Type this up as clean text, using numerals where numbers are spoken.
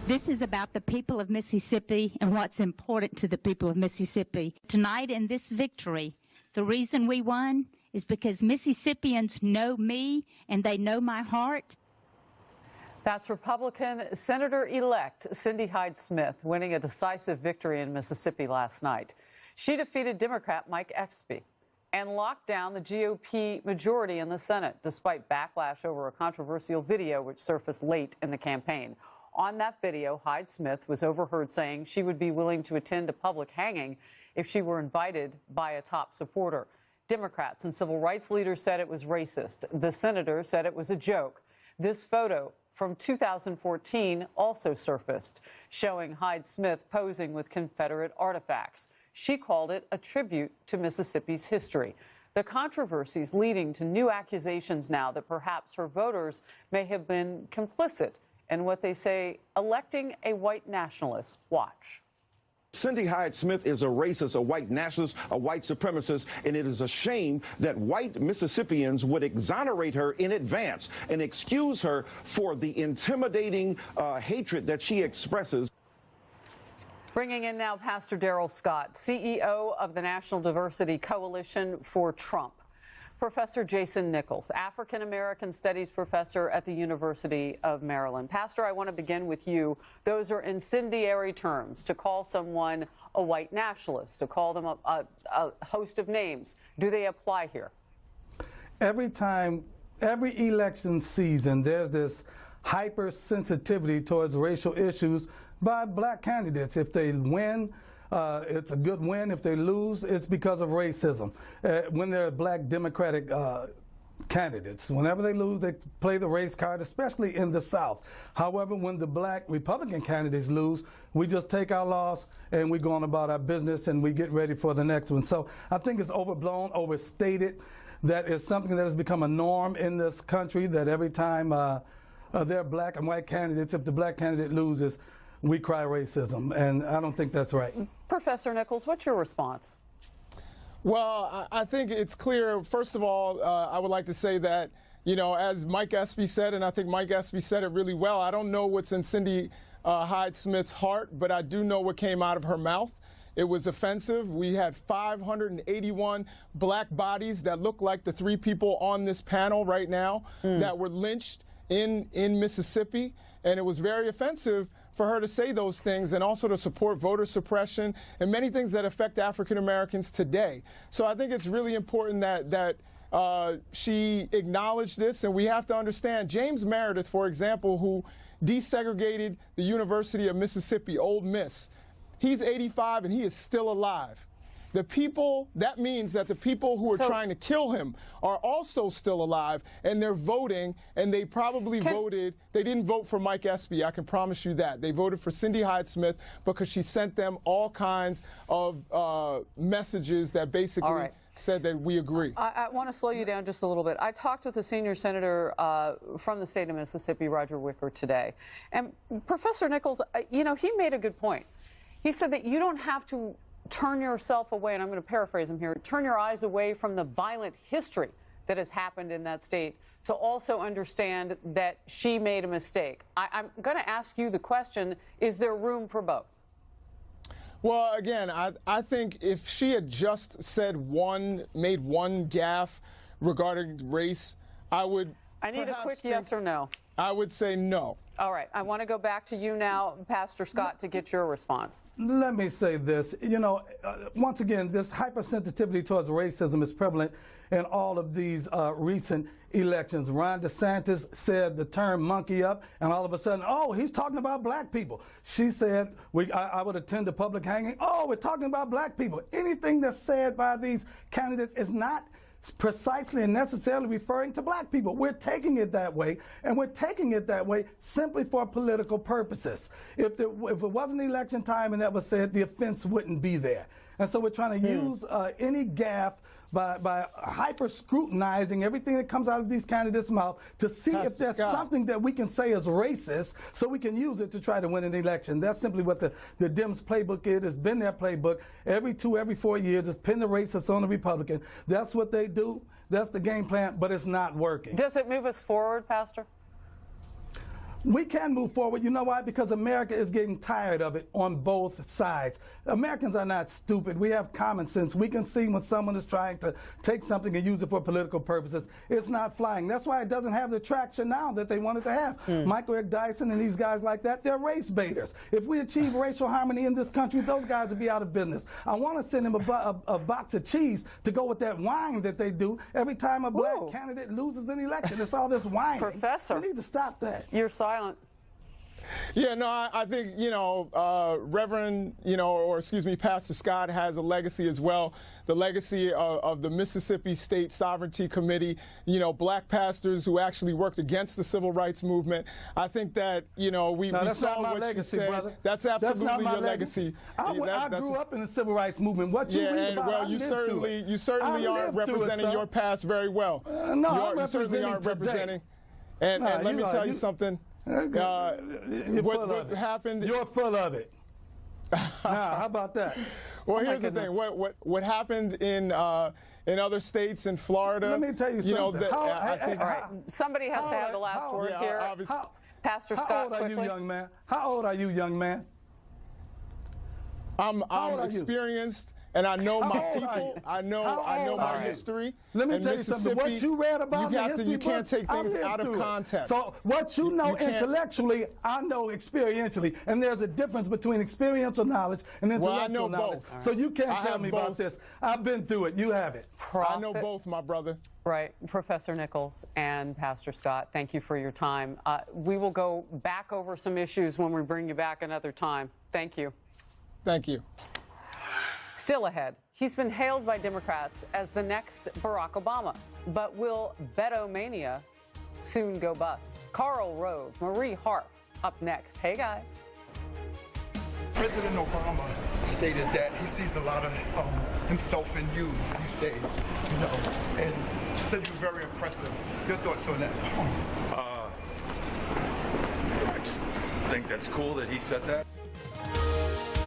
This is about the people of Mississippi and what's important to the people of Mississippi. Tonight in this victory, the reason we won is because Mississippians know me and they know my heart. That's Republican Senator-elect Cindy Hyde-Smith winning a decisive victory in Mississippi last night. She defeated Democrat Mike Espy and locked down the GOP majority in the Senate, despite backlash over a controversial video which surfaced late in the campaign. On that video, Hyde-Smith was overheard saying she would be willing to attend a public hanging if she were invited by a top supporter. Democrats and civil rights leaders said it was racist. The senator said it was a joke. This photo from 2014 also surfaced, showing Hyde-Smith posing with Confederate artifacts. She called it a tribute to Mississippi's history. The controversies leading to new accusations now that perhaps her voters may have been complicit in what they say electing a white nationalist. Watch. Cindy Hyde-Smith is a racist, a white nationalist, a white supremacist, and it is a shame that white Mississippians would exonerate her in advance and excuse her for the intimidating hatred that she expresses. Bringing in now Pastor Darrell Scott, CEO of the National Diversity Coalition for Trump. Professor Jason Nichols, African-American Studies professor at the University of Maryland. Pastor, I want to begin with you. Those are incendiary terms, to call someone a white nationalist, to call them a host of names. Do they apply here? Every election season, there's this hypersensitivity towards racial issues by black candidates. If they win, it's a good win. If they lose, it's because of racism. When they're black Democratic candidates, whenever they lose, they play the race card, especially in the South. However, when the black Republican candidates lose, we just take our loss and we go on about our business and we get ready for the next one. So I think it's overblown, overstated. That is something that has become a norm in this country, that every time there are black and white candidates, if the black candidate loses, we cry racism, and I don't think that's right. Professor Nichols, what's your response? Well, I think it's clear. First of all, I would like to say that, you know, as Mike Espy said, and I think Mike Espy said it really well, I don't know what's in Cindy Hyde-Smith's heart, but I do know what came out of her mouth. It was offensive. We had 581 black bodies that look like the three people on this panel right now that were lynched in Mississippi, and it was very offensive for her to say those things, and also to support voter suppression and many things that affect African Americans today. So I think it's really important that she acknowledged this, and we have to understand James Meredith, for example, who desegregated the University of Mississippi, Ole Miss. He's 85 and he is still alive. The people, that means that the people who are trying to kill him are also still alive, and they're voting, and they probably voted, they didn't vote for Mike Espy, I can promise you that. They voted for Cindy Hyde-Smith because she sent them all kinds of messages that basically said that we agree. I want to slow you down just a little bit. I talked with the senior senator from the state of Mississippi, Roger Wicker, today. And Professor Nichols, you know, he made a good point. He said that you don't have to turn yourself away, and I'm going to paraphrase him here, turn your eyes away from the violent history that has happened in that state to also understand that she made a mistake. I'm going to ask you the question, is there room for both? Well, again, I think if she had just said made one gaffe regarding race, I need a quick yes or no. I would say no. All right. I want to go back to you now, Pastor Scott, to get your response. Let me say this. You know, once again, this hypersensitivity towards racism is prevalent in all of these recent elections. Ron DeSantis said the term monkey up, and all of a sudden, oh, he's talking about black people. She said, I would attend a public hanging. Oh, we're talking about black people. Anything that's said by these candidates is not precisely and necessarily referring to black people. We're taking it that way, and we're taking it that way simply for political purposes. If it wasn't election time and that was said, the offense wouldn't be there. And so we're trying to use any gaffe by hyper-scrutinizing everything that comes out of these candidates' mouth to see if there's something that we can say is racist so we can use it to try to win an election. That's simply what the Dems playbook is. It's been their playbook. Every 4 years, it's pin the racist on the Republican. That's what they do. That's the game plan, but it's not working. Does it move us forward, Pastor? We can move forward. You know why? Because America is getting tired of it on both sides. Americans are not stupid. We have common sense. We can see when someone is trying to take something and use it for political purposes. It's not flying. That's why it doesn't have the traction now that they wanted to have. Michael Eric Dyson and these guys like that, they're race baiters. If we achieve racial harmony in this country, those guys would be out of business. I want to send them a box of cheese to go with that wine that they do every time a black candidate loses an election. It's all this wine. Professor. We need to stop that. You're silent. Yeah, no, I think, Reverend, or excuse me, Pastor Scott has a legacy as well. The legacy of the Mississippi State Sovereignty Committee, black pastors who actually worked against the civil rights movement. I think that, we saw what legacy, you said. Brother. That's absolutely your legacy. I grew up in the civil rights movement. What you read about, well, you certainly aren't representing your past very well. No, you certainly aren't representing. And let me tell you something. What happened? You're full of it. How about that? Well, here's the thing. What happened in other states, in Florida? Let me tell you something. I think somebody has to have the last word here. Pastor Scott, how old are you, young man? How old are you, young man? I'm experienced. And I know my people. I know my history. Let me tell you something. What you read about my history, you can't take things out of context. So what you know intellectually, I know experientially, and there's a difference between experiential knowledge and intellectual knowledge. Both. So you can't tell me about this. I've been through it. You haven't. I know both, my brother. Right. Professor Nichols and Pastor Scott, thank you for your time. We will go back over some issues when we bring you back another time. Thank you. Thank you. Still ahead, he's been hailed by Democrats as the next Barack Obama. But will Beto-mania soon go bust? Karl Rove, Marie Harf, up next. Hey, guys. President Obama stated that he sees a lot of himself in you these days, and said you're very impressive. Your thoughts on that? I just think that's cool that he said that.